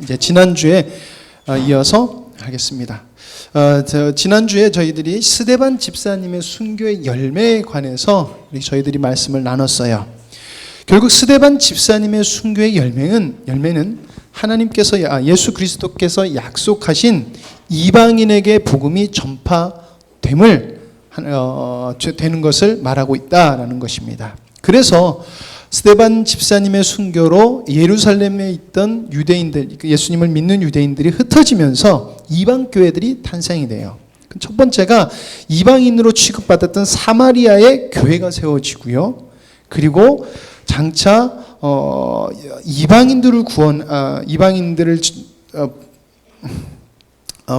이제 지난주에 이어서 하겠습니다. 지난주에 저희들이 스데반 집사님의 순교의 열매에 관해서 저희들이 말씀을 나눴어요. 결국 스데반 집사님의 순교의 열매는 하나님께서 예수 그리스도께서 약속하신 이방인에게 복음이 전파됨을 되는 것을 말하고 있다라는 것입니다. 그래서 스데반 집사님의 순교로 예루살렘에 있던 유대인들, 예수님을 믿는 유대인들이 흩어지면서 이방 교회들이 탄생이 돼요. 첫 번째가 이방인으로 취급받았던 사마리아의 교회가 세워지고요. 그리고 장차 이방인들을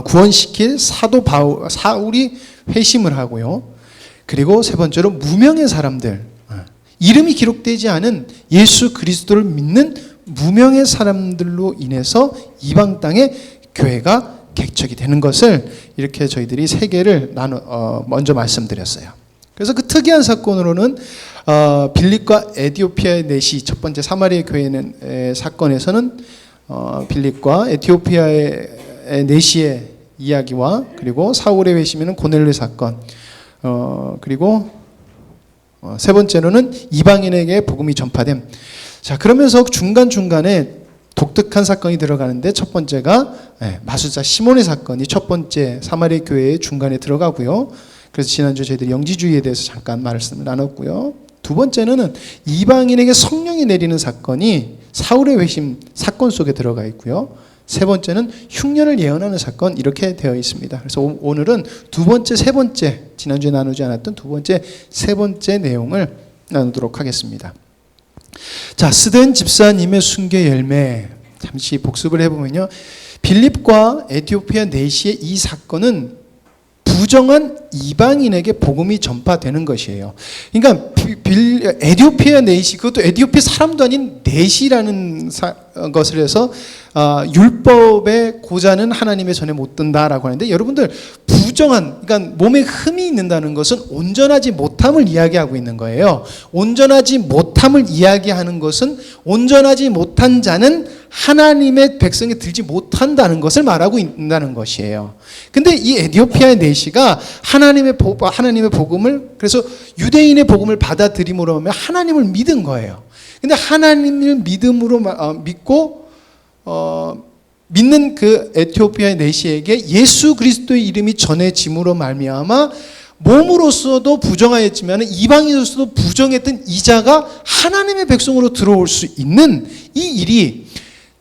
구원시킬 사도 사울이 회심을 하고요. 그리고 세 번째로 무명의 사람들, 이름이 기록되지 않은 예수 그리스도를 믿는 무명의 사람들로 인해서 이방 땅에 교회가 개척이 되는 것을 이렇게 저희들이 세 개를 먼저 말씀드렸어요. 그래서 그 특이한 사건으로는 빌립과 에티오피아의 넷이 첫 번째 사마리아 교회는 사건에서는 빌립과 에티오피아의 넷이의 이야기와 그리고 사울의 회심에는 고넬료 사건, 그리고 세 번째로는 이방인에게 복음이 전파됨. 자, 그러면서 중간중간에 독특한 사건이 들어가는데 첫 번째가 마술사 시몬의 사건이 첫 번째 사마리아 교회의 중간에 들어가고요. 그래서 지난주 저희들이 영지주의에 대해서 잠깐 말씀을 나눴고요. 두 번째는 이방인에게 성령이 내리는 사건이 사울의 회심 사건 속에 들어가 있고요. 세 번째는 흉년을 예언하는 사건, 이렇게 되어 있습니다. 그래서 오늘은 두 번째, 세 번째, 지난주에 나누지 않았던 두 번째, 세 번째 내용을 나누도록 하겠습니다. 자, 스데반 집사님의 순교의 열매, 잠시 복습을 해보면요. 빌립과 에티오피아 넷시의 이 사건은 부정한 이방인에게 복음이 전파되는 것이에요. 그러니까 에티오피아 넷시, 그것도 에티오피아 사람도 아닌 넷이라는 것을 해서 율법의 고자는 하나님의 전에 못 든다라고 하는데, 여러분들 부정한, 그러니까 몸에 흠이 있는다는 것은 온전하지 못함을 이야기하고 있는 거예요. 온전하지 못함을 이야기하는 것은 온전하지 못한 자는 하나님의 백성에 들지 못한다는 것을 말하고 있다는 것이에요. 근데 이 에티오피아의 넷시가 하나님의 복음을, 그래서 유대인의 복음을 받아들임으로 하면 하나님을 믿은 거예요. 근데 하나님을 믿고 믿는 그 에티오피아의 넷시에게 예수 그리스도의 이름이 전해짐으로 말미암아 몸으로서도 부정하였지만 이방인으로서도 부정했던 이자가 하나님의 백성으로 들어올 수 있는 이 일이,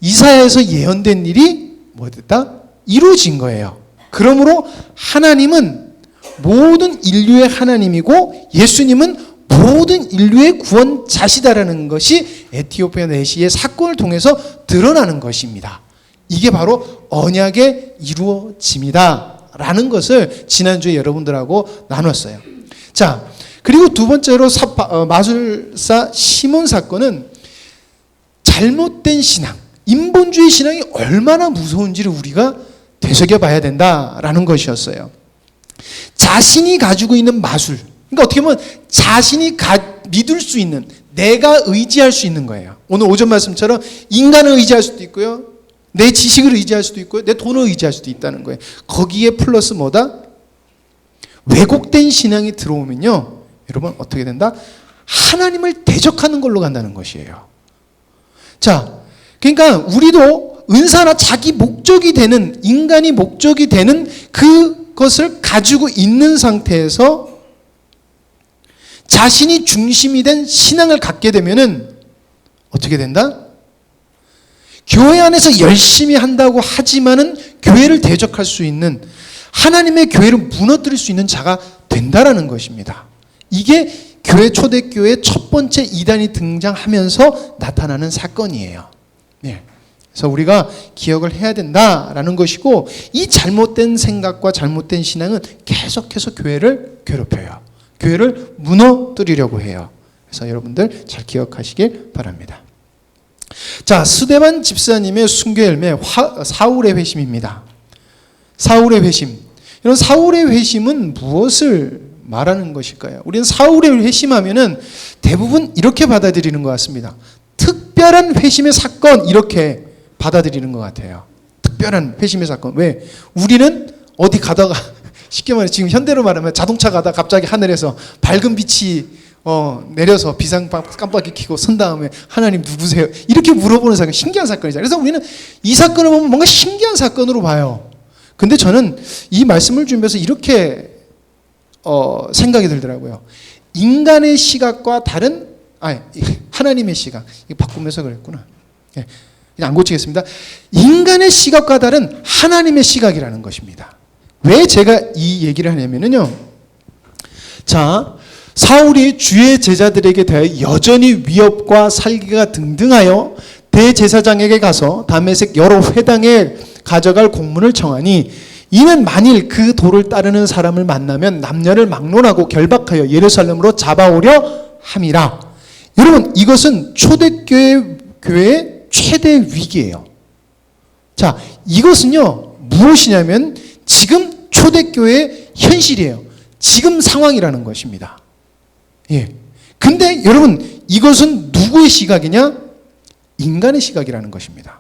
이사야에서 예언된 일이 뭐됐다? 이루어진 거예요. 그러므로 하나님은 모든 인류의 하나님이고 예수님은 모든 인류의 구원자시다라는 것이 에티오피아 넷시의 사건을 통해서 드러나는 것입니다. 이게 바로 언약의 이루어짐이다 라는 것을 지난주에 여러분들하고 나눴어요. 자, 그리고 두 번째로 마술사 시몬 사건은 잘못된 신앙, 인본주의 신앙이 얼마나 무서운지를 우리가 되새겨봐야 된다라는 것이었어요. 자신이 가지고 있는 마술, 그러니까 어떻게 보면 자신이 믿을 수 있는, 내가 의지할 수 있는 거예요. 오늘 오전 말씀처럼 인간을 의지할 수도 있고요, 내 지식을 의지할 수도 있고요, 내 돈을 의지할 수도 있다는 거예요. 거기에 플러스 뭐다? 왜곡된 신앙이 들어오면요, 여러분 어떻게 된다? 하나님을 대적하는 걸로 간다는 것이에요. 자, 그러니까 우리도 은사나 자기 목적이 되는, 인간이 목적이 되는 그것을 가지고 있는 상태에서 자신이 중심이 된 신앙을 갖게 되면은 어떻게 된다? 교회 안에서 열심히 한다고 하지만은 교회를 대적할 수 있는, 하나님의 교회를 무너뜨릴 수 있는 자가 된다라는 것입니다. 이게 교회 초대교회 첫 번째 이단이 등장하면서 나타나는 사건이에요. 네. 그래서 우리가 기억을 해야 된다라는 것이고, 이 잘못된 생각과 잘못된 신앙은 계속해서 교회를 괴롭혀요. 교회를 무너뜨리려고 해요. 그래서 여러분들 잘 기억하시길 바랍니다. 자, 스데반 집사님의 순교 열매, 사울의 회심입니다. 사울의 회심. 이런 사울의 회심은 무엇을 말하는 것일까요? 우리는 사울의 회심하면은 대부분 이렇게 받아들이는 것 같습니다. 특별한 회심의 사건, 이렇게 받아들이는 것 같아요. 특별한 회심의 사건. 왜? 우리는 어디 가다가 쉽게 말해 지금 현대로 말하면 자동차 가다 갑자기 하늘에서 밝은 빛이 내려서 비상 깜빡이 켜고 선 다음에 하나님 누구세요? 이렇게 물어보는 사건, 신기한 사건이잖아요. 그래서 우리는 이 사건을 보면 뭔가 신기한 사건으로 봐요. 근데 저는 이 말씀을 준비해서 이렇게 생각이 들더라고요. 인간의 시각과 다른 하나님의 시각. 이거 바꾸면서 그랬구나. 예, 그냥 안 고치겠습니다. 인간의 시각과 다른 하나님의 시각이라는 것입니다. 왜 제가 이 얘기를 하냐면요. 자, 사울이 주의 제자들에게 대하여 여전히 위협과 살기가 등등하여 대제사장에게 가서 다메섹 여러 회당에 가져갈 공문을 청하니 이는 만일 그 도를 따르는 사람을 만나면 남녀를 막론하고 결박하여 예루살렘으로 잡아오려 함이라. 여러분, 이것은 초대교회의 최대 위기예요. 자, 이것은요 무엇이냐면 지금 초대교회의 현실이에요. 지금 상황이라는 것입니다. 예. 근데 여러분, 이것은 누구의 시각이냐? 인간의 시각이라는 것입니다.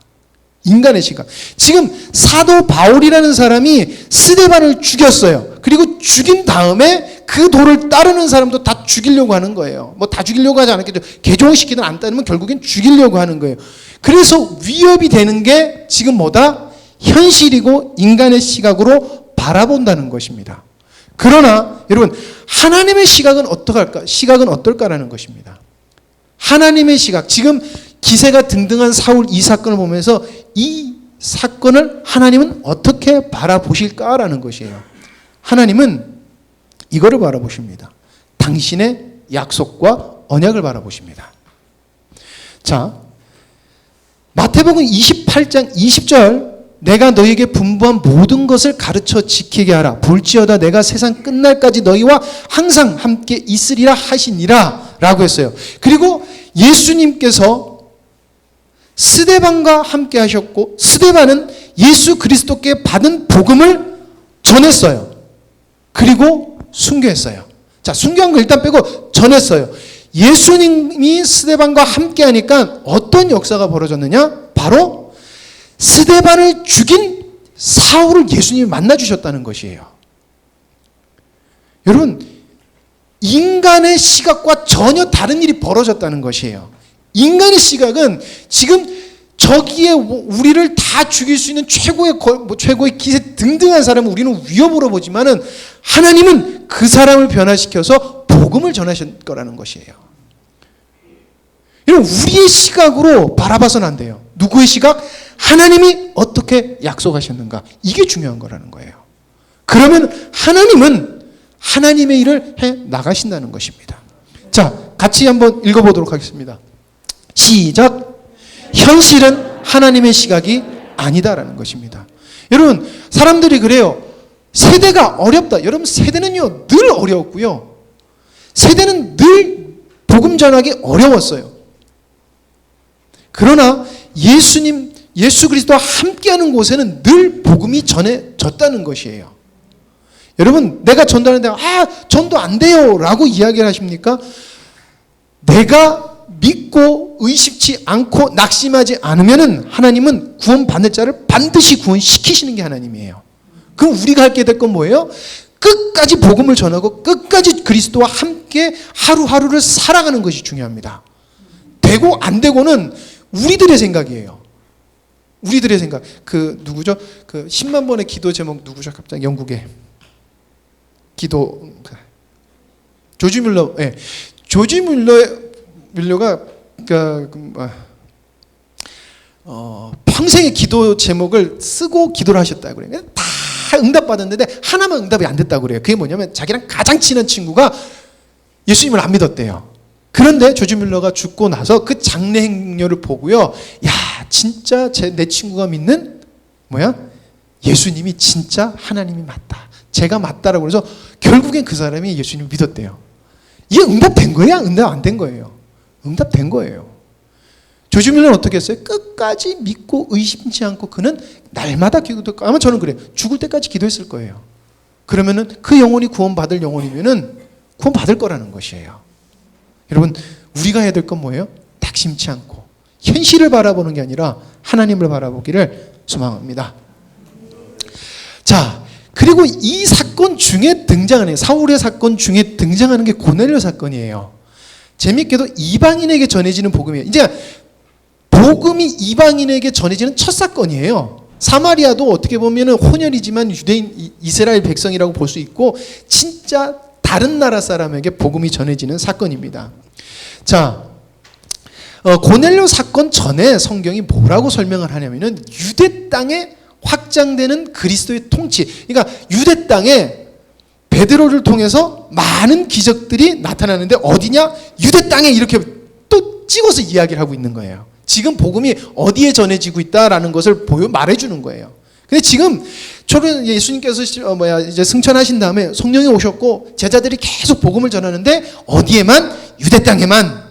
인간의 시각. 지금 사도 바울이라는 사람이 스데반을 죽였어요. 그리고 죽인 다음에 그 도를 따르는 사람도 다 죽이려고 하는 거예요. 뭐 다 죽이려고 하지 않았겠죠. 개종시키든 안 따르면 결국엔 죽이려고 하는 거예요. 그래서 위협이 되는 게 지금 뭐다? 현실이고 인간의 시각으로 바라본다는 것입니다. 그러나 여러분, 하나님의 시각은 어떨까? 시각은 어떨까라는 것입니다. 하나님의 시각. 지금 기세가 등등한 사울 이 사건을 보면서 이 사건을 하나님은 어떻게 바라보실까라는 것이에요. 하나님은 이거를 바라보십니다. 당신의 약속과 언약을 바라보십니다. 자, 마태복음 28장 20절, 내가 너희에게 분부한 모든 것을 가르쳐 지키게 하라. 볼지어다 내가 세상 끝날까지 너희와 항상 함께 있으리라 하시니라 라고 했어요. 그리고 예수님께서 스데반과 함께 하셨고, 스데반은 예수 그리스도께 받은 복음을 전했어요. 그리고 순교했어요. 자, 순교한 거 일단 빼고 전했어요. 예수님이 스데반과 함께 하니까 어떤 역사가 벌어졌느냐? 바로 스데반을 죽인 사울을 예수님이 만나 주셨다는 것이에요. 여러분, 인간의 시각과 전혀 다른 일이 벌어졌다는 것이에요. 인간의 시각은 지금 저기에 우리를 다 죽일 수 있는 최고의 기세 등등한 사람을 우리는 위협으로 보지만은 하나님은 그 사람을 변화시켜서 복음을 전하실 거라는 것이에요. 여러분, 우리의 시각으로 바라봐서는 안 돼요. 누구의 시각? 하나님이 어떻게 약속하셨는가? 이게 중요한 거라는 거예요. 그러면 하나님은 하나님의 일을 해 나가신다는 것입니다. 자, 같이 한번 읽어보도록 하겠습니다. 시작. 현실은 하나님의 시각이 아니다라는 것입니다. 여러분, 사람들이 그래요. 세대가 어렵다. 여러분, 세대는요 늘 어려웠고요. 세대는 늘 복음 전하기 어려웠어요. 그러나 예수 그리스도와 함께하는 곳에는 늘 복음이 전해졌다는 것이에요. 여러분, 내가 전도하는데 전도 안 돼요 라고 이야기를 하십니까? 내가 믿고 의심치 않고 낙심하지 않으면은 하나님은 구원받는 자를 반드시 구원시키시는 게 하나님이에요. 그럼 우리가 할 게 될 건 뭐예요? 끝까지 복음을 전하고 끝까지 그리스도와 함께 하루하루를 살아가는 것이 중요합니다. 되고 안 되고는 우리들의 생각이에요. 우리들의 생각. 그 누구죠? 그 10만 번의 기도 제목 누구죠? 갑자기 영국의 기도 조지 뮬러. 예. 조지 뮬러가 평생의 기도 제목을 쓰고 기도를 하셨다고 그래요. 다 응답받았는데 하나만 응답이 안 됐다고 그래요. 그게 뭐냐면 자기랑 가장 친한 친구가 예수님을 안 믿었대요. 그런데 조지 뮬러가 죽고 나서 그 장례 행렬을 보고요. 야, 진짜 내 친구가 믿는 예수님이 진짜 하나님이 맞다. 제가 맞다라고 그래서 결국엔 그 사람이 예수님을 믿었대요. 이게 응답된 거야? 응답 안 된 거예요? 응답된 거예요. 조지 뮬러는 어떻게 했어요? 끝까지 믿고 의심치 않고 그는 날마다 기도했고, 아마 저는 그래요. 죽을 때까지 기도했을 거예요. 그러면은 그 영혼이 구원받을 영혼이면은 구원받을 거라는 것이에요. 여러분, 우리가 해야 될 건 뭐예요? 낙심치 않고 현실을 바라보는 게 아니라 하나님을 바라보기를 소망합니다. 자, 그리고 이 사건 중에 등장하는, 사울의 사건 중에 등장하는 게 고넬료 사건이에요. 재밌게도 이방인에게 전해지는 복음이에요. 이제 복음이 이방인에게 전해지는 첫 사건이에요. 사마리아도 어떻게 보면 혼혈이지만 유대인, 이스라엘 백성이라고 볼 수 있고 진짜 다른 나라 사람에게 복음이 전해지는 사건입니다. 자, 고넬료 사건 전에 성경이 뭐라고 설명을 하냐면은 유대 땅에 확장되는 그리스도의 통치, 그러니까 유대 땅에 베드로를 통해서 많은 기적들이 나타나는데 어디냐? 유대 땅에 이렇게 또 찍어서 이야기를 하고 있는 거예요. 지금 복음이 어디에 전해지고 있다라는 것을 말해주는 거예요. 근데 지금 초론 예수님께서 이제 승천하신 다음에 성령이 오셨고 제자들이 계속 복음을 전하는데 어디에만? 유대 땅에만.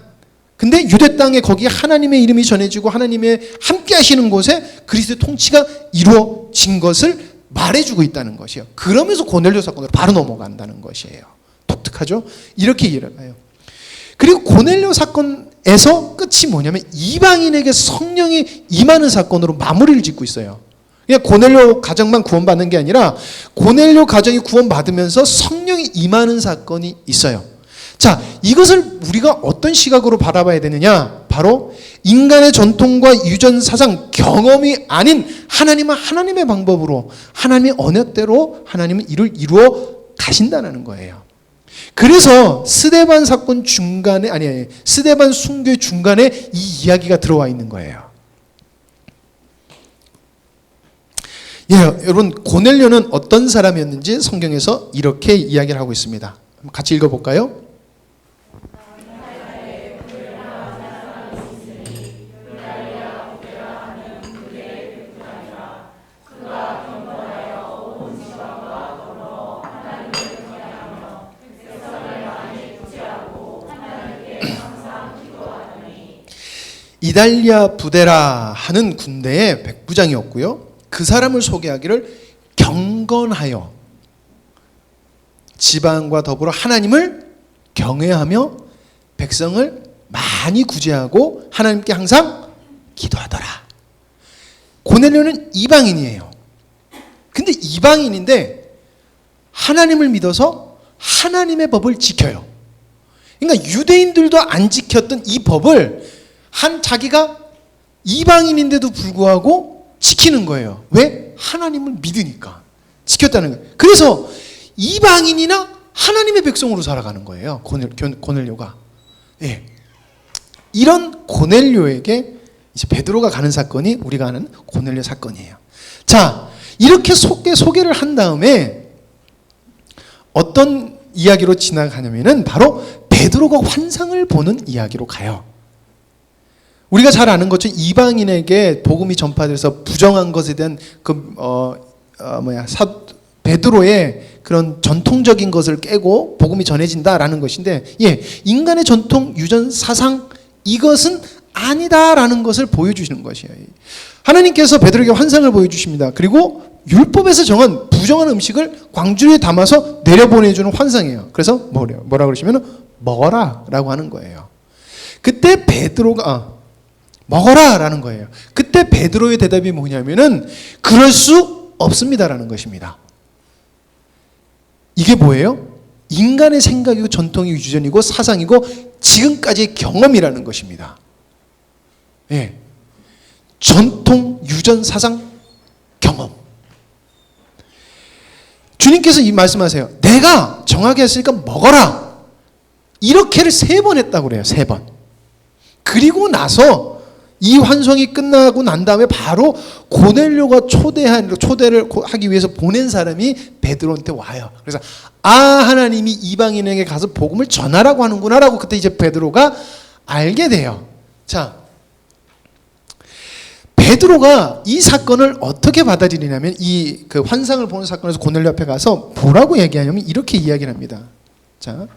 근데 유대 땅에 거기에 하나님의 이름이 전해지고 하나님의 함께 하시는 곳에 그리스도의 통치가 이루어진 것을 말해주고 있다는 것이에요. 그러면서 고넬료 사건으로 바로 넘어간다는 것이에요. 독특하죠? 이렇게 이해를 해요. 그리고 고넬료 사건에서 끝이 뭐냐면 이방인에게 성령이 임하는 사건으로 마무리를 짓고 있어요. 그냥 고넬료 가정만 구원받는 게 아니라 고넬료 가정이 구원받으면서 성령이 임하는 사건이 있어요. 자, 이것을 우리가 어떤 시각으로 바라봐야 되느냐? 바로 인간의 전통과 유전 사상 경험이 아닌 하나님은 하나님의 방법으로 하나님의 언약대로 하나님은 이를 이루어 가신다는 거예요. 그래서 스데반 사건 중간에 스데반 순교의 중간에 이 이야기가 들어와 있는 거예요. 예, 여러분 고넬료는 어떤 사람이었는지 성경에서 이렇게 이야기를 하고 있습니다. 같이 읽어볼까요? 이달리아 부데라 하는 군대의 백부장이었고요. 그 사람을 소개하기를 경건하여 지방과 더불어 하나님을 경외하며 백성을 많이 구제하고 하나님께 항상 기도하더라. 고넬료는 이방인이에요. 근데 이방인인데 하나님을 믿어서 하나님의 법을 지켜요. 그러니까 유대인들도 안 지켰던 이 법을 자기가 이방인인데도 불구하고 지키는 거예요. 왜? 하나님을 믿으니까. 지켰다는 거예요. 그래서 이방인이나 하나님의 백성으로 살아가는 거예요. 고넬료가. 예. 이런 고넬료에게 이제 베드로가 가는 사건이 우리가 아는 고넬료 사건이에요. 자, 이렇게 소개를 한 다음에 어떤 이야기로 지나가냐면은 바로 베드로가 환상을 보는 이야기로 가요. 우리가 잘 아는 것처럼 이방인에게 복음이 전파돼서 부정한 것에 대한 베드로의 그런 전통적인 것을 깨고 복음이 전해진다라는 것인데, 예, 인간의 전통, 유전, 사상 이것은 아니다라는 것을 보여주시는 것이에요. 하나님께서 베드로에게 환상을 보여주십니다. 그리고 율법에서 정한 부정한 음식을 광주리에 담아서 내려보내주는 환상이에요. 그래서 뭐라 그러시면 먹어라라고 하는 거예요. 그때 베드로가 먹어라라는 거예요. 그때 베드로의 대답이 뭐냐면은 그럴 수 없습니다라는 것입니다. 이게 뭐예요? 인간의 생각이고 전통이고 유전이고 사상이고 지금까지의 경험이라는 것입니다. 예. 전통, 유전, 사상, 경험. 주님께서 이 말씀하세요. 내가 정하게 했으니까 먹어라. 이렇게를 3번 했다고 그래요. 3번. 그리고 나서 이 환상이 끝나고 난 다음에 바로 고넬료가 초대를 하기 위해서 보낸 사람이 베드로한테 와요. 그래서 하나님이 이방인에게 가서 복음을 전하라고 하는구나라고 그때 이제 베드로가 알게 돼요. 자, 베드로가 이 사건을 어떻게 받아들이냐면 이 그 환상을 보는 사건에서 고넬료 앞에 가서 뭐라고 얘기하냐면 이렇게 이야기를 합니다. 자,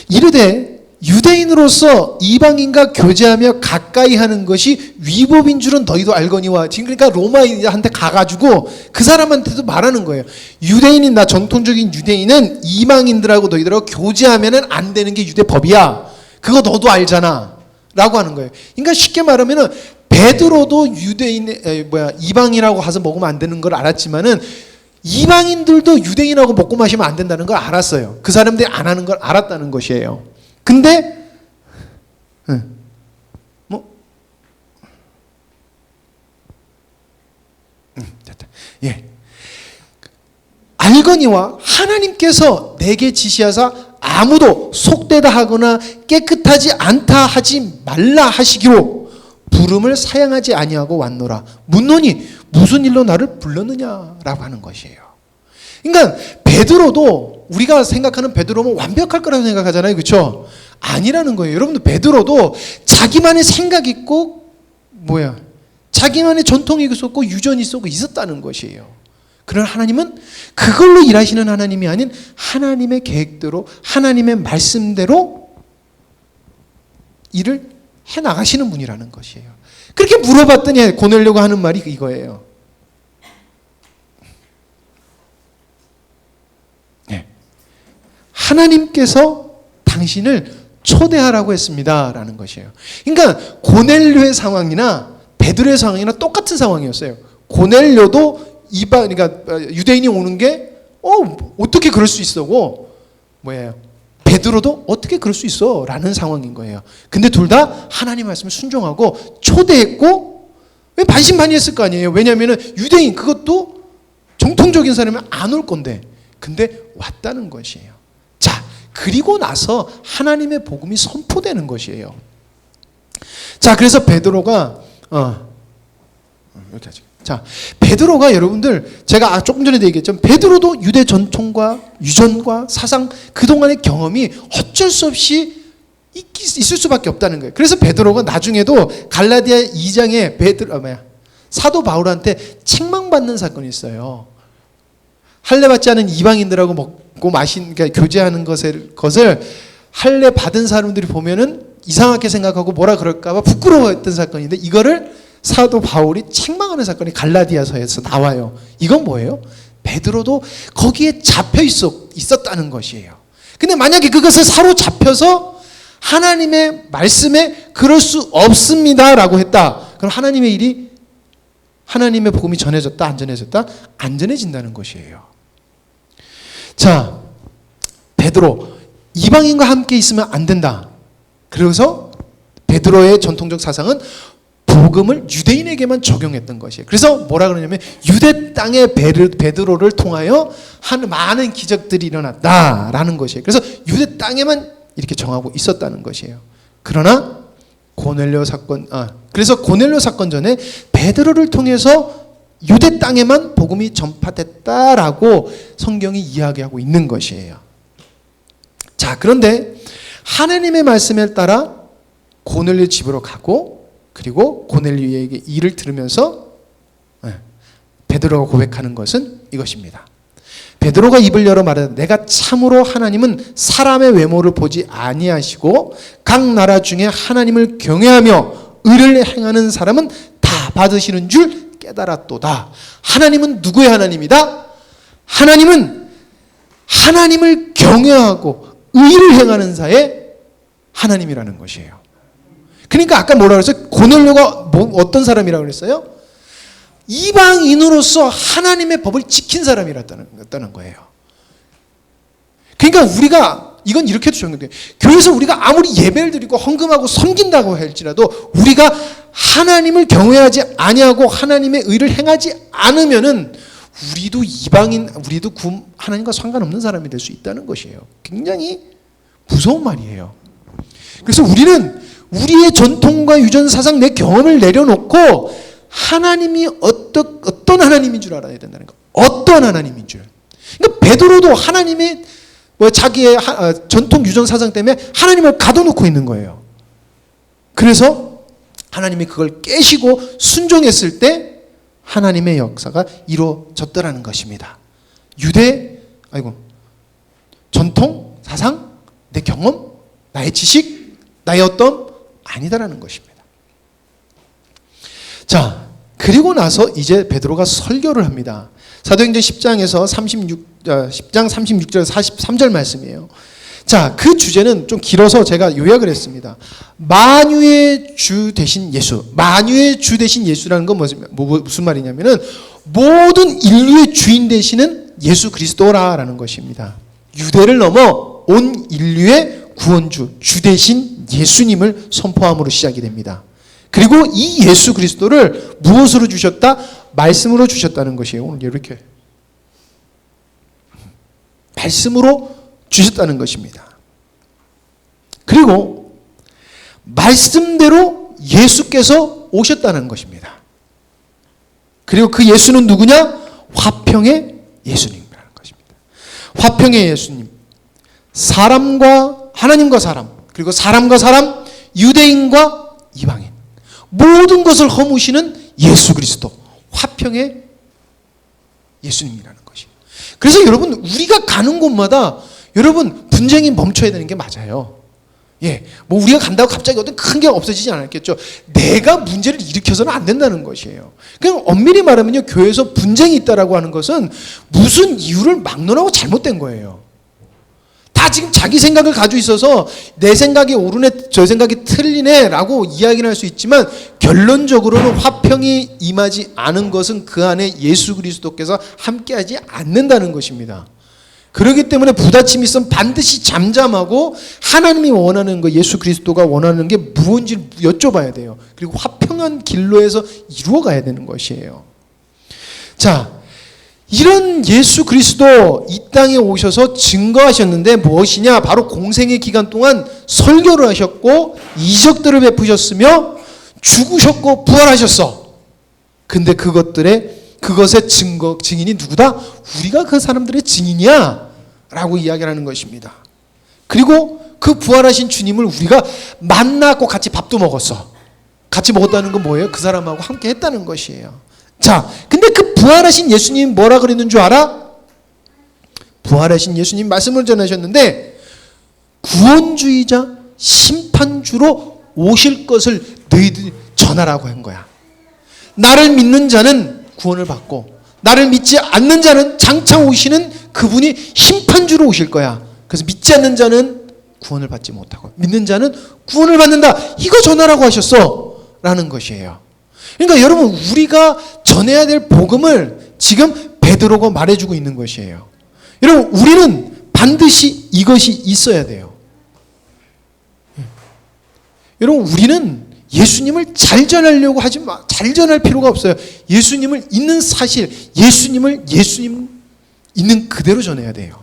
이르되 유대인으로서 이방인과 교제하며 가까이 하는 것이 위법인 줄은 너희도 알거니와. 지금 그러니까 로마인한테 가가지고 그 사람한테도 말하는 거예요. 유대인인 나 전통적인 유대인은 이방인들하고 너희들하고 교제하면 안 되는 게 유대법이야. 그거 너도 알잖아. 라고 하는 거예요. 그러니까 쉽게 말하면은 베드로도 이방이라고 해서 먹으면 안 되는 걸 알았지만은 이방인들도 유대인하고 먹고 마시면 안 된다는 걸 알았어요. 그 사람들이 안 하는 걸 알았다는 것이에요. 근데 됐다. 예. 알거니와 하나님께서 내게 지시하사 아무도 속되다 하거나 깨끗하지 않다 하지 말라 하시기로 부름을 사양하지 아니하고 왔노라. 묻노니 무슨 일로 나를 불렀느냐라고 하는 것이에요. 그러니까 베드로도 우리가 생각하는 베드로는 완벽할 거라고 생각하잖아요. 그렇죠? 아니라는 거예요. 여러분들 베드로도 자기만의 생각이 있고 자기만의 전통이 있었고 유전이 있었다는 것이에요. 그러나 하나님은 그걸로 일하시는 하나님이 아닌 하나님의 계획대로 하나님의 말씀대로 일을 해나가시는 분이라는 것이에요. 그렇게 물어봤더니 고넬료가 하는 말이 이거예요. 네. 하나님께서 당신을 초대하라고 했습니다 라는 것이에요. 그러니까 고넬료의 상황이나 베드로의 상황이나 똑같은 상황이었어요. 고넬료도 그러니까 유대인이 오는 게 어떻게 그럴 수 있어고 베드로도 어떻게 그럴 수 있어 라는 상황인 거예요. 근데 둘 다 하나님 말씀을 순종하고 초대했고 왜 반신반의했을 거 아니에요. 왜냐하면 유대인 그것도 정통적인 사람이면 안 올 건데 근데 왔다는 것이에요. 자, 그리고 나서 하나님의 복음이 선포되는 것이에요. 자, 그래서 베드로가 이렇게 하죠. 자, 베드로가 여러분들 제가 조금 전에도 얘기했지만 베드로도 유대 전통과 유전과 사상 그동안의 경험이 어쩔 수 없이 있을 수밖에 없다는 거예요. 그래서 베드로가 나중에도 갈라디아 2장에 사도 바울한테 책망받는 사건이 있어요. 할례 받지 않은 이방인들하고 먹고 그러니까 교제하는 것을 할례 받은 사람들이 보면은 이상하게 생각하고 뭐라 그럴까봐 부끄러워했던 사건인데 이거를 사도 바울이 책망하는 사건이 갈라디아서에서 나와요. 이건 뭐예요? 베드로도 거기에 잡혀 있었다는 것이에요. 근데 만약에 그것을 사로잡혀서 하나님의 말씀에 그럴 수 없습니다라고 했다. 그럼 하나님의 복음이 전해졌다, 안 전해졌다? 안 전해진다는 것이에요. 자, 베드로 이방인과 함께 있으면 안 된다. 그래서 베드로의 전통적 사상은 복음을 유대인에게만 적용했던 것이에요. 그래서 뭐라 그러냐면 유대 땅의 베드로를 통하여 많은 기적들이 일어났다라는 것이에요. 그래서 유대 땅에만 이렇게 정하고 있었다는 것이에요. 그러나 그래서 고넬료 사건 전에 베드로를 통해서 유대 땅에만 복음이 전파됐다라고 성경이 이야기하고 있는 것이에요. 자, 그런데 하나님의 말씀에 따라 고넬료 집으로 가고 그리고 고넬료에게 일을 들으면서 베드로가 고백하는 것은 이것입니다. 베드로가 입을 열어 말하되 내가 참으로 하나님은 사람의 외모를 보지 아니하시고 각 나라 중에 하나님을 경외하며 의를 행하는 사람은 다 받으시는 줄 깨달았도다. 하나님은 누구의 하나님이다? 하나님은 하나님을 경외하고 의를 행하는 자의 하나님이라는 것이에요. 그러니까 아까 뭐라고 그랬어요? 고넬료가 어떤 사람이라고 그랬어요? 이방인으로서 하나님의 법을 지킨 사람이었다는 거예요. 그러니까 우리가 이건 이렇게 해도 좋은 건데 교회에서 우리가 아무리 예배를 드리고 헌금하고 섬긴다고 할지라도 우리가 하나님을 경외하지 아니하고 하나님의 의를 행하지 않으면은 우리도 하나님과 상관없는 사람이 될 수 있다는 것이에요. 굉장히 무서운 말이에요. 그래서 우리는 우리의 전통과 유전 사상 내 경험을 내려놓고 하나님이 어떤 하나님인 줄 알아야 된다는 거. 어떤 하나님인 줄. 그러니까 베드로도 하나님의 자기의 전통 유전 사상 때문에 하나님을 가둬놓고 있는 거예요. 그래서 하나님이 그걸 깨시고 순종했을 때 하나님의 역사가 이루어졌더라는 것입니다. 전통, 사상, 내 경험, 나의 지식, 나의 아니다라는 것입니다. 자, 그리고 나서 이제 베드로가 설교를 합니다. 사도행전 10장 36절 43절 말씀이에요. 자, 그 주제는 좀 길어서 제가 요약을 했습니다. 만유의 주 되신 예수. 만유의 주 되신 예수라는 건 무슨 말이냐면은 모든 인류의 주인 되시는 예수 그리스도라는 것입니다. 유대를 넘어 온 인류의 구원주, 주 되신 예수님을 선포함으로 시작이 됩니다. 그리고 이 예수 그리스도를 무엇으로 주셨다? 말씀으로 주셨다는 것이에요. 오늘 이렇게 말씀으로 주셨다는 것입니다. 그리고 말씀대로 예수께서 오셨다는 것입니다. 그리고 그 예수는 누구냐? 화평의 예수님이라는 것입니다. 화평의 예수님. 하나님과 사람, 그리고 사람과 사람, 유대인과 이방인, 모든 것을 허무시는 예수 그리스도, 화평의 예수님이라는 것이에요. 그래서 여러분, 우리가 가는 곳마다 여러분 분쟁이 멈춰야 되는 게 맞아요. 예, 뭐 우리가 간다고 갑자기 어떤 큰 게 없어지지 않았겠죠. 내가 문제를 일으켜서는 안 된다는 것이에요. 그냥 엄밀히 말하면요, 교회에서 분쟁이 있다라고 하는 것은 무슨 이유를 막론하고 잘못된 거예요. 다 지금 자기 생각을 가지고 있어서 내 생각이 옳으네, 저 생각이 틀리네 라고 이야기를 할 수 있지만 결론적으로는 화평이 임하지 않은 것은 그 안에 예수 그리스도께서 함께하지 않는다는 것입니다. 그렇기 때문에 부딪힘이 있으면 반드시 잠잠하고 하나님이 원하는 것, 예수 그리스도가 원하는 게 무엇인지 여쭤봐야 돼요. 그리고 화평한 길로에서 이루어가야 되는 것이에요. 자, 이런 예수 그리스도 이 땅에 오셔서 증거하셨는데 무엇이냐? 바로 공생의 기간 동안 설교를 하셨고 이적들을 베푸셨으며 죽으셨고 부활하셨어. 근데 그것의 증인이 누구다? 우리가 그 사람들의 증인이야 라고 이야기를 하는 것입니다. 그리고 그 부활하신 주님을 우리가 만나고 같이 밥도 먹었어. 같이 먹었다는 건 뭐예요? 그 사람하고 함께 했다는 것이에요. 자, 근데 그 부활하신 예수님 뭐라 그랬는 줄 알아? 부활하신 예수님 말씀을 전하셨는데 구원주의자 심판주로 오실 것을 너희들이 전하라고 한 거야. 나를 믿는 자는 구원을 받고 나를 믿지 않는 자는 장차 오시는 그분이 심판주로 오실 거야. 그래서 믿지 않는 자는 구원을 받지 못하고 믿는 자는 구원을 받는다. 이거 전하라고 하셨어 라는 것이에요. 그러니까 여러분, 우리가 전해야 될 복음을 지금 베드로가 말해주고 있는 것이에요. 여러분, 우리는 반드시 이것이 있어야 돼요. 여러분, 우리는 예수님을 잘 전하려고 하지 마. 잘 전할 필요가 없어요. 예수님을 있는 사실, 예수님 있는 그대로 전해야 돼요.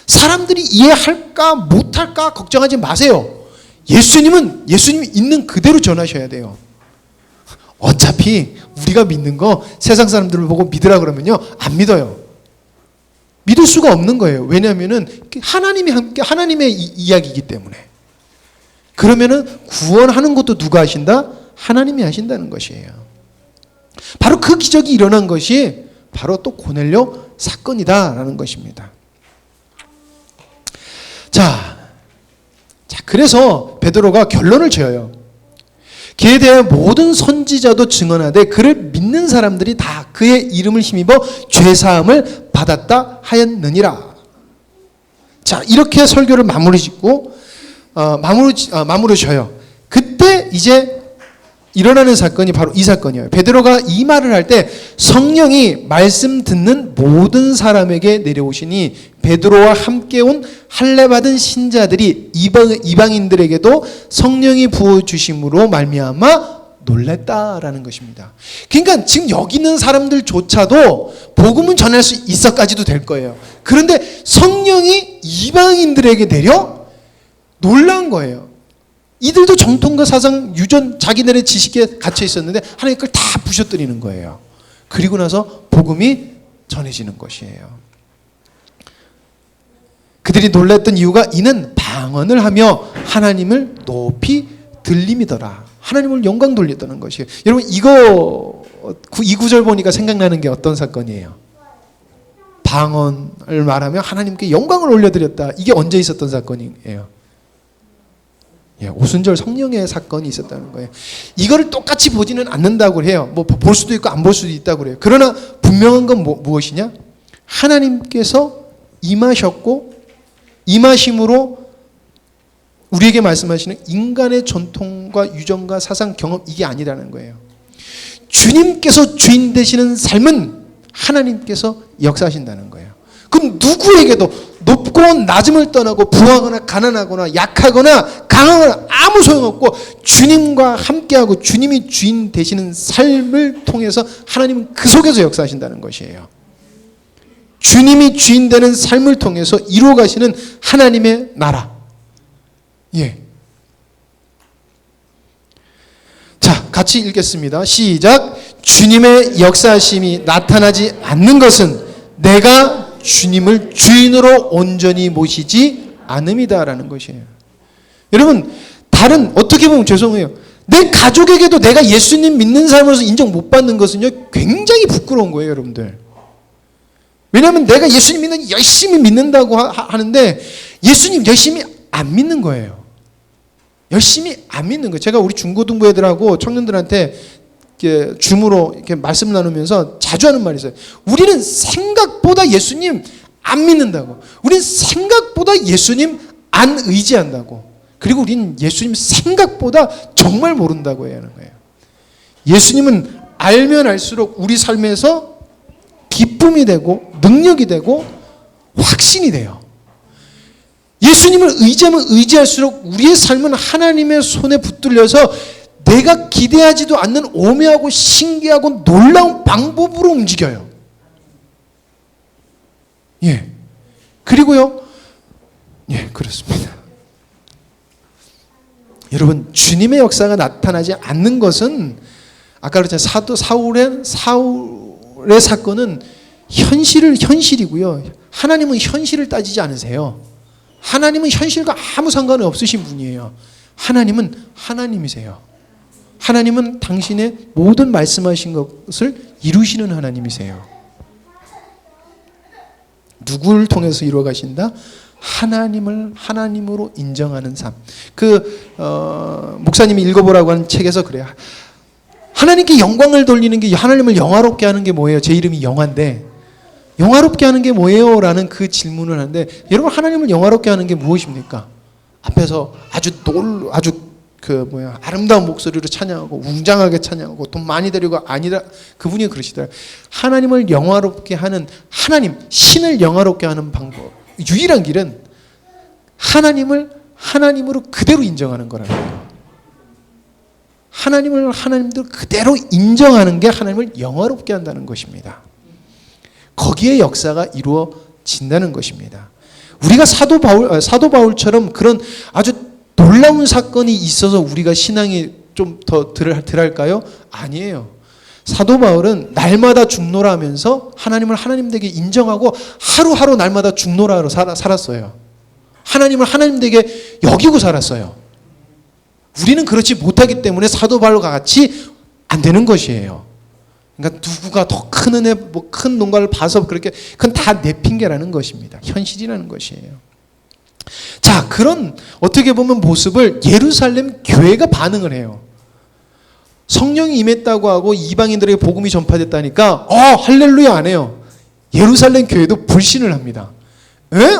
사람들이 이해할까 못할까 걱정하지 마세요. 예수님이 있는 그대로 전하셔야 돼요. 어차피 우리가 믿는 거 세상 사람들을 보고 믿으라 그러면요, 안 믿어요. 믿을 수가 없는 거예요. 왜냐하면은 하나님의 이야기이기 때문에. 그러면은 구원하는 것도 누가 하신다? 하나님이 하신다는 것이에요. 바로 그 기적이 일어난 것이 바로 또 고넬료 사건이다라는 것입니다. 자, 그래서 베드로가 결론을 지어요. 그에 대해 모든 선지자도 증언하되 그를 믿는 사람들이 다 그의 이름을 힘입어 죄사함을 받았다 하였느니라. 자, 이렇게 설교를 마무리 져요. 그때 이제 일어나는 사건이 바로 이 사건이에요. 베드로가 이 말을 할 때 성령이 말씀 듣는 모든 사람에게 내려오시니 베드로와 함께 온 할례받은 신자들이 이방인들에게도 성령이 부어주심으로 말미암아 놀랬다라는 것입니다. 그러니까 지금 여기 있는 사람들조차도 복음은 전할 수 있어까지도 될 거예요. 그런데 성령이 이방인들에게 내려 놀란 거예요. 이들도 정통과 사상, 유전, 자기들의 지식에 갇혀 있었는데 하나님 그걸 다 부셔뜨리는 거예요. 그리고 나서 복음이 전해지는 것이에요. 그들이 놀랐던 이유가 이는 방언을 하며 하나님을 높이 들림이더라. 하나님을 영광 돌렸다는 것이에요. 여러분, 이 구절 보니까 생각나는 게 어떤 사건이에요? 방언을 말하며 하나님께 영광을 올려드렸다. 이게 언제 있었던 사건이에요? 오순절 성령의 사건이 있었다는 거예요. 이거를 똑같이 보지는 않는다고 해요. 뭐 볼 수도 있고 안 볼 수도 있다고 그래요. 그러나 분명한 건 무엇이냐? 하나님께서 임하셨고 임하심으로 우리에게 말씀하시는 인간의 전통과 유전과 사상 경험 이게 아니라는 거예요. 주님께서 주인 되시는 삶은 하나님께서 역사하신다는 거예요. 그럼 누구에게도 높고 낮음을 떠나고 부하거나 가난하거나 약하거나 강하거나 아무 소용없고 주님과 함께하고 주님이 주인 되시는 삶을 통해서 하나님은 그 속에서 역사하신다는 것이에요. 주님이 주인 되는 삶을 통해서 이루어 가시는 하나님의 나라. 예. 자, 같이 읽겠습니다. 시작. 주님의 역사하심이 나타나지 않는 것은 내가 주님을 주인으로 온전히 모시지 않음이다라는 것이에요. 여러분, 다른 어떻게 보면 죄송해요. 내 가족에게도 내가 예수님 믿는 사람으로서 인정 못 받는 것은요 굉장히 부끄러운 거예요, 여러분들. 왜냐하면 내가 예수님 열심히 믿는다고 하는데 예수님 열심히 안 믿는 거예요. 열심히 안 믿는 거예요. 제가 우리 중고등부 애들하고 청년들한테 이렇게 줌으로 이렇게 말씀 나누면서 자주 하는 말이 있어요. 우리는 생각보다 예수님 안 믿는다고. 우리는 생각보다 예수님 안 의지한다고. 그리고 우리는 예수님 생각보다 정말 모른다고 해야 하는 거예요. 예수님은 알면 알수록 우리 삶에서 기쁨이 되고 능력이 되고 확신이 돼요. 예수님을 의지하면 의지할수록 우리의 삶은 하나님의 손에 붙들려서 내가 기대하지도 않는 오묘하고 신기하고 놀라운 방법으로 움직여요. 예. 그리고요. 예, 그렇습니다. 여러분, 주님의 역사가 나타나지 않는 것은 아까 그랬잖아요. 사도 사울의 사건은 현실이고요. 하나님은 현실을 따지지 않으세요. 하나님은 현실과 아무 상관이 없으신 분이에요. 하나님은 하나님이세요. 하나님은 당신의 모든 말씀하신 것을 이루시는 하나님이세요. 누구를 통해서 이루어 가신다? 하나님을 하나님으로 인정하는 삶. 목사님이 읽어보라고 하는 책에서 그래요. 하나님께 영광을 돌리는 게, 하나님을 영화롭게 하는 게 뭐예요? 제 이름이 영화인데 영화롭게 하는 게 뭐예요? 라는 그 질문을 하는데, 여러분, 하나님을 영화롭게 하는 게 무엇입니까? 앞에서 아주 아름다운 목소리로 찬양하고 웅장하게 찬양하고 돈 많이 드리고 아니라, 그분이 그러시더라고요. 하나님을 영화롭게 하는, 하나님, 신을 영화롭게 하는 방법, 유일한 길은 하나님을 하나님으로 그대로 인정하는 거라는 거예요. 하나님을 하나님대로 그대로 인정하는 게 하나님을 영화롭게 한다는 것입니다. 거기에 역사가 이루어진다는 것입니다. 우리가 사도 바울처럼 그런 아주 놀라운 사건이 있어서 우리가 신앙이 좀 더 덜할까요? 아니에요. 사도 바울은 날마다 죽노라 하면서 하나님을 하나님 되게 인정하고 하루하루 날마다 죽노라로 살았어요. 하나님을 하나님 되게 여기고 살았어요. 우리는 그렇지 못하기 때문에 사도 바울과 같이 안 되는 것이에요. 그러니까 누구가 더 큰 은혜, 큰 농가를 봐서 그렇게, 그건 다 내 핑계라는 것입니다. 현실이라는 것이에요. 자, 그런 어떻게 보면 모습을 예루살렘 교회가 반응을 해요. 성령이 임했다고 하고 이방인들에게 복음이 전파됐다니까 할렐루야 안 해요. 예루살렘 교회도 불신을 합니다.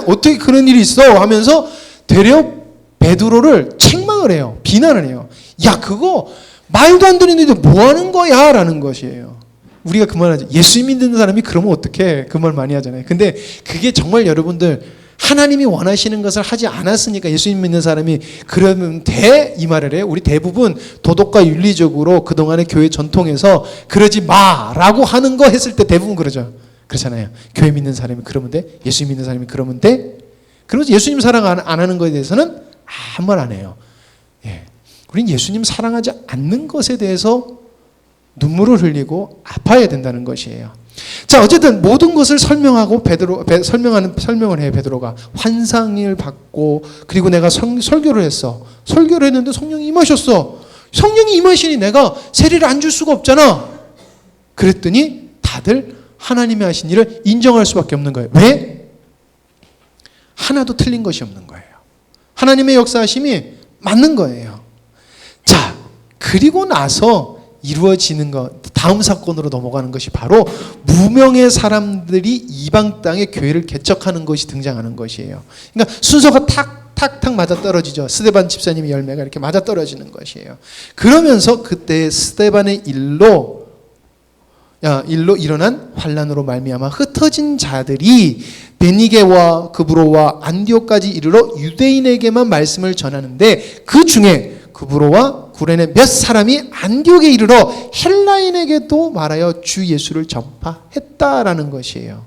어떻게 그런 일이 있어? 하면서 되려 베드로를 책망을 해요. 비난을 해요. 야, 그거 말도 안 되는 일인데 뭐 하는 거야? 라는 것이에요. 우리가 그 말 하죠. 예수 믿는 사람이 그러면 어떡해? 그 말 많이 하잖아요. 근데 그게 정말 여러분들, 하나님이 원하시는 것을 하지 않았으니까 예수님 믿는 사람이 그러면 돼? 이 말을 해요. 우리 대부분 도덕과 윤리적으로 그동안의 교회 전통에서 그러지 마라고 하는 거 했을 때 대부분 그러죠. 그렇잖아요. 교회 믿는 사람이 그러면 돼? 예수님 믿는 사람이 그러면 돼? 그러면서 예수님 사랑 안 하는 것에 대해서는 아무 말 안 해요. 예. 우린 예수님 사랑하지 않는 것에 대해서 눈물을 흘리고 아파야 된다는 것이에요. 자, 어쨌든 모든 것을 설명을 해요. 베드로가 환상을 받고, 그리고 내가 설교를 했어. 설교를 했는데 성령이 임하셨어. 성령이 임하시니 내가 세례를 안 줄 수가 없잖아. 그랬더니 다들 하나님이 하신 일을 인정할 수밖에 없는 거예요. 왜? 하나도 틀린 것이 없는 거예요. 하나님의 역사하심이 맞는 거예요. 자, 그리고 나서 이루어지는 것, 다음 사건으로 넘어가는 것이 바로 무명의 사람들이 이방 땅에 교회를 개척하는 것이 등장하는 것이에요. 그러니까 순서가 탁탁탁 맞아떨어지죠. 스데반 집사님의 열매가 이렇게 맞아떨어지는 것이에요. 그러면서 그때 스데반의 일로 일어난 환란으로 말미암아 흩어진 자들이 베니게와 그브로와 안디옥까지 이르러 유대인에게만 말씀을 전하는데, 그 중에 그브로와 구레네 몇 사람이 안디옥에 이르러 헬라인에게도 말하여 주 예수를 전파했다라는 것이에요.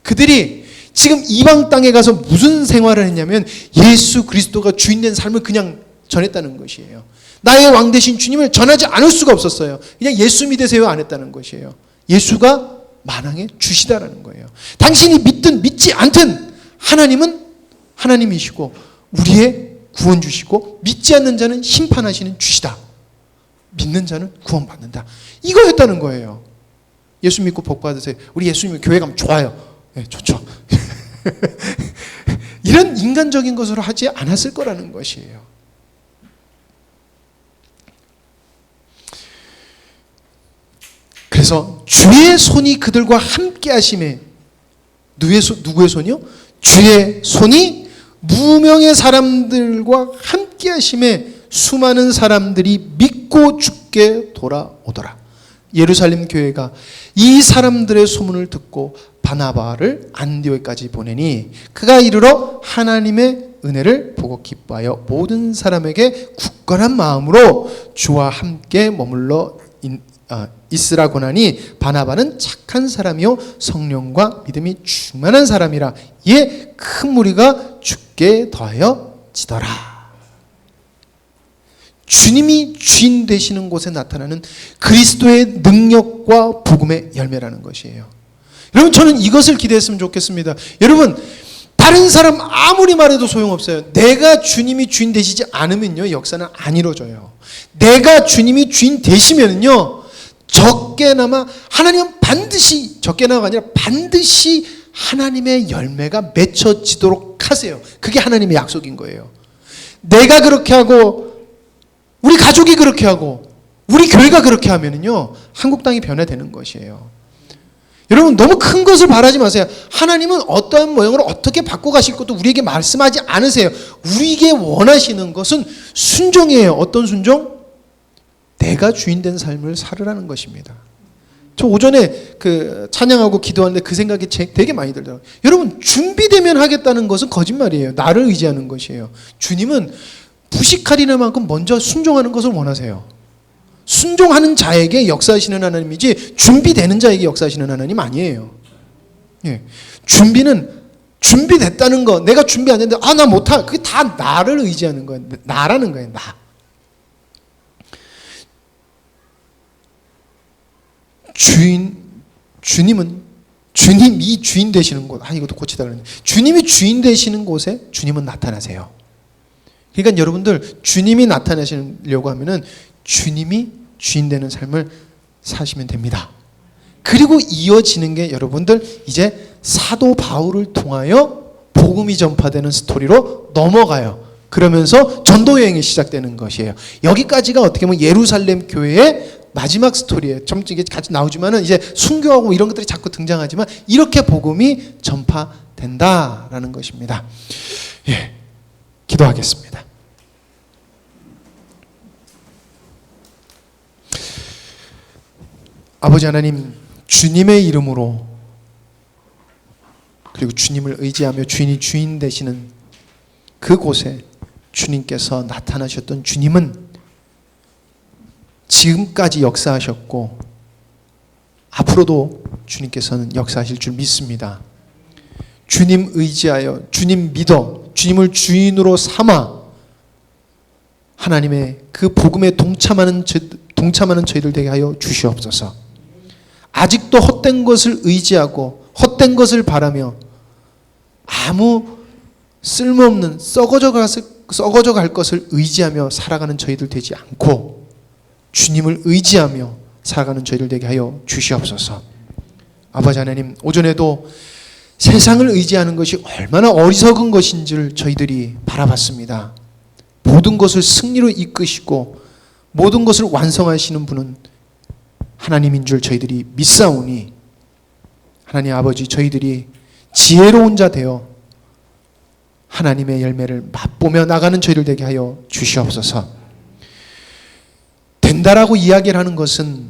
그들이 지금 이방 땅에 가서 무슨 생활을 했냐면 예수 그리스도가 주인된 삶을 그냥 전했다는 것이에요. 나의 왕 되신 주님을 전하지 않을 수가 없었어요. 그냥 예수 믿으세요 안 했다는 것이에요. 예수가 만왕의 주시다라는 거예요. 당신이 믿든 믿지 않든 하나님은 하나님이시고 우리의 구원주시고 믿지 않는 자는 심판하시는 주시다. 믿는 자는 구원받는다. 이거였다는 거예요. 예수 믿고 복 받으세요. 우리 예수 믿고 교회 가면 좋아요. 네, 좋죠. 이런 인간적인 것으로 하지 않았을 거라는 것이에요. 그래서 주의 손이 그들과 함께 하심에, 누구의 손이요? 주의 손이 무명의 사람들과 함께 하심에 수많은 사람들이 믿고 주께 돌아오더라. 예루살렘 교회가 이 사람들의 소문을 듣고 바나바를 안디옥까지 보내니 그가 이르러 하나님의 은혜를 보고 기뻐하여 모든 사람에게 굳건한 마음으로 주와 함께 머물러 있으라고 하니, 바나바는 착한 사람이요 성령과 믿음이 충만한 사람이라. 이에 큰 무리가 주께 더하여 지더라. 주님이 주인 되시는 곳에 나타나는 그리스도의 능력과 복음의 열매라는 것이에요. 여러분, 저는 이것을 기대했으면 좋겠습니다. 여러분, 다른 사람 아무리 말해도 소용없어요. 내가 주님이 주인 되시지 않으면요, 역사는 안 이루어져요. 내가 주님이 주인 되시면요, 적게나마 하나님은 반드시, 적게나마가 아니라 반드시 하나님의 열매가 맺혀지도록 하세요. 그게 하나님의 약속인 거예요. 내가 그렇게 하고 우리 가족이 그렇게 하고 우리 교회가 그렇게 하면은요, 한국 땅이 변화되는 것이에요. 여러분, 너무 큰 것을 바라지 마세요. 하나님은 어떠한 모양으로 어떻게 바꿔 가실 것도 우리에게 말씀하지 않으세요. 우리에게 원하시는 것은 순종이에요. 어떤 순종? 내가 주인된 삶을 살으라는 것입니다. 저 오전에 찬양하고 기도하는데 그 생각이 되게 많이 들더라고요. 여러분, 준비되면 하겠다는 것은 거짓말이에요. 나를 의지하는 것이에요. 주님은 부식하리는 만큼 먼저 순종하는 것을 원하세요. 순종하는 자에게 역사하시는 하나님이지 준비되는 자에게 역사하시는 하나님 아니에요. 예. 준비됐다는 거, 내가 준비 안 됐는데 나 못하, 그게 다 나를 의지하는 거예요. 나라는 거예요. 나. 주님이 주인 되시는 곳, 이것도 고치다 그랬는데, 주님이 주인 되시는 곳에 주님은 나타나세요. 그러니까 여러분들, 주님이 나타나시려고 하면은 주님이 주인 되는 삶을 사시면 됩니다. 그리고 이어지는 게 여러분들, 이제 사도 바울을 통하여 복음이 전파되는 스토리로 넘어가요. 그러면서 전도 여행이 시작되는 것이에요. 여기까지가 어떻게 보면 예루살렘 교회의 마지막 스토리예요. 좀 이게 같이 나오지만은 이제 순교하고 이런 것들이 자꾸 등장하지만 이렇게 복음이 전파된다라는 것입니다. 예, 기도하겠습니다. 아버지 하나님, 주님의 이름으로, 그리고 주님을 의지하며 주인이 주인 되시는 그곳에 주님께서 나타나셨던 주님은 지금까지 역사하셨고 앞으로도 주님께서는 역사하실 줄 믿습니다. 주님 의지하여, 주님 믿어, 주님을 주인으로 삼아 하나님의 그 복음에 동참하는 저희들 되게 하여 주시옵소서. 아직도 헛된 것을 의지하고 헛된 것을 바라며 아무 쓸모없는 썩어져 갈 것을 의지하며 살아가는 저희들 되지 않고 주님을 의지하며 살아가는 저희들 되게 하여 주시옵소서. 아버지 하나님, 오전에도 세상을 의지하는 것이 얼마나 어리석은 것인지를 저희들이 바라봤습니다. 모든 것을 승리로 이끄시고 모든 것을 완성하시는 분은 하나님인 줄 저희들이 믿사오니 하나님 아버지 저희들이 지혜로운 자 되어 하나님의 열매를 맛보며 나가는 저희들 되게 하여 주시옵소서. 된다라고 이야기를 하는 것은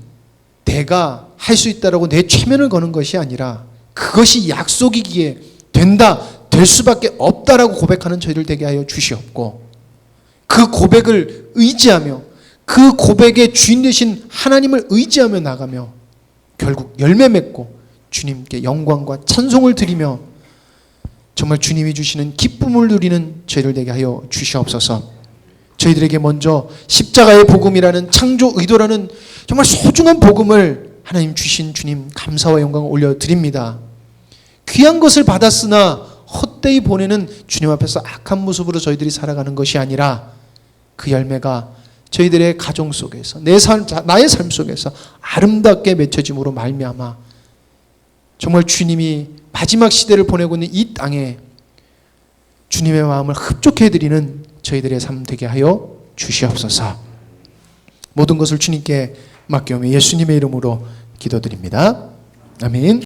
내가 할 수 있다라고 내 최면을 거는 것이 아니라 그것이 약속이기에 된다, 될 수밖에 없다라고 고백하는 저희들 되게 하여 주시옵고 그 고백을 의지하며 그 고백의 주인 되신 하나님을 의지하며 나가며 결국 열매 맺고 주님께 영광과 찬송을 드리며 정말 주님이 주시는 기쁨을 누리는 저희들 되게 하여 주시옵소서. 저희들에게 먼저 십자가의 복음이라는 창조 의도라는 정말 소중한 복음을 하나님 주신 주님 감사와 영광을 올려드립니다. 귀한 것을 받았으나 헛되이 보내는 주님 앞에서 악한 모습으로 저희들이 살아가는 것이 아니라 그 열매가 저희들의 가정 속에서 나의 삶 속에서 아름답게 맺혀짐으로 말미암아 정말 주님이 마지막 시대를 보내고 있는 이 땅에 주님의 마음을 흡족해 드리는 저희들의 삶 되게 하여 주시옵소서. 모든 것을 주님께 맡겨오며 예수님의 이름으로 기도드립니다. 아멘.